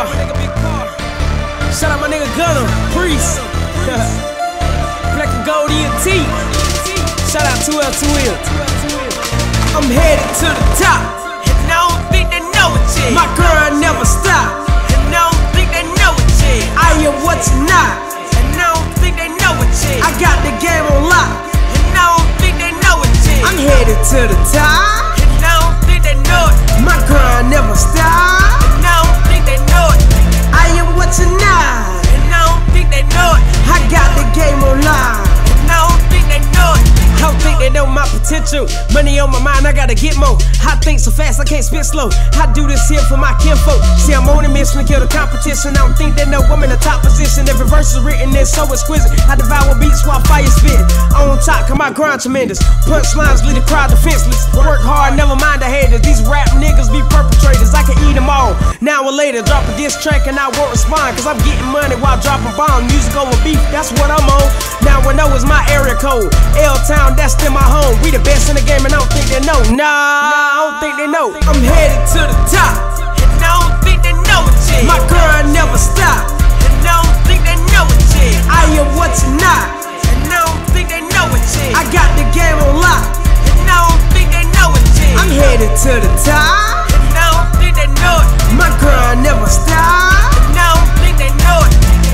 Paul. Shout out my nigga Gunner, Priest. Black and Gold ENT. Shout out 2L2L. I'm headed to the top, and I don't think they know it yet. My grind never stop, and I don't think they know it yet. I am what you're not, and I don't think they know it yet. I got the game on lock, and I don't think they know it yet. I'm headed to the top, and I don't think they know it. My grind never stop, and I don't think they know it. I am what you're not, and I don't think they know it. I got the game on lock, and I don't think they know it. I don't think they know my potential. Money on my mind, I gotta get more. I think so fast, I can't spit slow. I do this here for my kinfolk. See, I'm on a mission to kill the competition. I don't think they know I'm in the top position. Every verse is written, it's so exquisite. I devour beats while fire spitting. On top, come my grind tremendous. Punchlines lead the crowd defenseless. Work hard, never mind the haters. These rap niggas be perpetrators. I can eat them all. Now or later, drop a diss track and I won't respond. Cause I'm getting money while dropping bombs. Music over beef, that's what I'm on. Now I know is my area code. L-Town, that's still my home. We the best in the game and I don't think they know. Nah, I don't think they know. I'm headed to the top, and I don't think they know it yet. My grind never stop, and I don't think they know it yet. I am what you're not, and I don't think they know it yet. I got the game on lock, and I don't think they know it yet. I'm headed to the top, and I don't think they know it. My grind never stop, and I don't think they know it.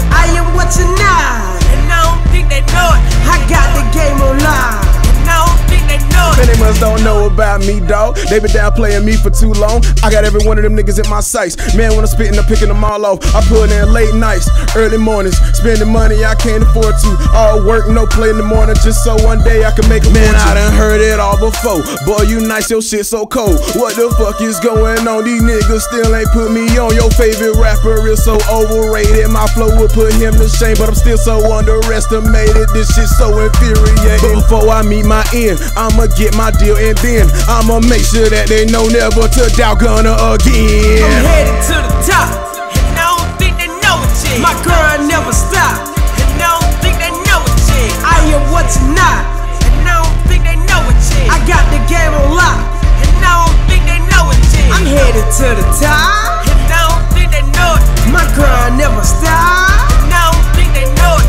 I am what you're not, and I don't think they know it. I got the game on lock, and I don't think they know it. Many must don't know about me, dawg. They been down playing me for too long. I got every one of them niggas in my sights. Man, when I'm spitting, I'm picking them all off. I put in late nights, early mornings, spending money I can't afford to. All work, no play in the morning, just so one day I can make a fortune. I done heard it all before. Boy, you nice, your shit so cold. What the fuck is going on? These niggas still ain't put me on. Your favorite rapper is so overrated. My flow would put him to shame, but I'm still so underestimated. This shit so infuriating. But before I meet my end, I'ma get my deal and then I'ma make sure that they know never to doubt Gunner again. I'm headed to the top, and I don't think they know it yet. My grind never stop, and I don't think they know it yet. I am what you're not, and I don't think they know it yet. I got the game on lock, and I don't think they know it yet. I'm headed to the top, and I don't think they know it. My grind never stop, and I don't think they know it.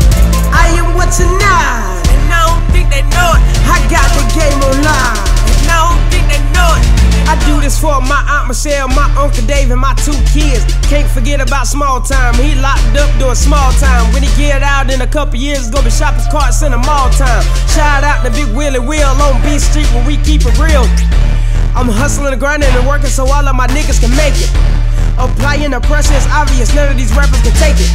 I am what you're not, and I don't think they know it. I got the game on lock, and I don't think they know it. I do this for my Aunt Michelle, my Uncle Dave, and my 2 kids. Can't forget about small time. He locked up doing small time. When he get out in a couple years, gonna be shopping carts in the mall time. Shout out to Big Willie Will on B Street where we keep it real. I'm hustling and grinding and working so all of my niggas can make it. Applying the pressure is obvious, none of these rappers can take it.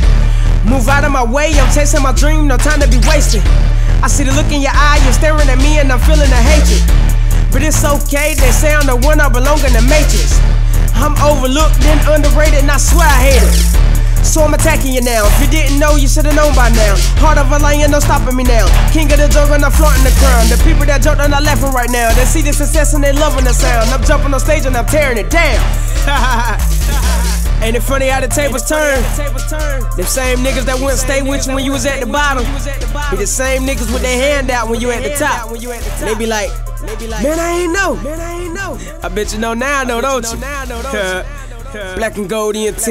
Move out of my way, I'm chasing my dream, no time to be wasted. I see the look in your eye, you're staring at me and I'm feeling the hatred. But it's okay, they say I'm the one, I belong in the matrix. I'm overlooked and underrated and I swear I hate it. So I'm attacking you now. If you didn't know, you should've known by now. Heart of a lion, no stopping me now. King of the jungle, not flaunting the crown. The people that jumped, are not laughing right now. They see the success and they loving the sound. I'm jumping on stage and I'm tearing it down. Ain't it funny how the tables turn? Them same niggas that wouldn't stay with you when you was at the bottom be the same niggas with their hand out when you at the top. And they be like, man, I ain't know. I bet you know now, don't you? Black and Gold ENT.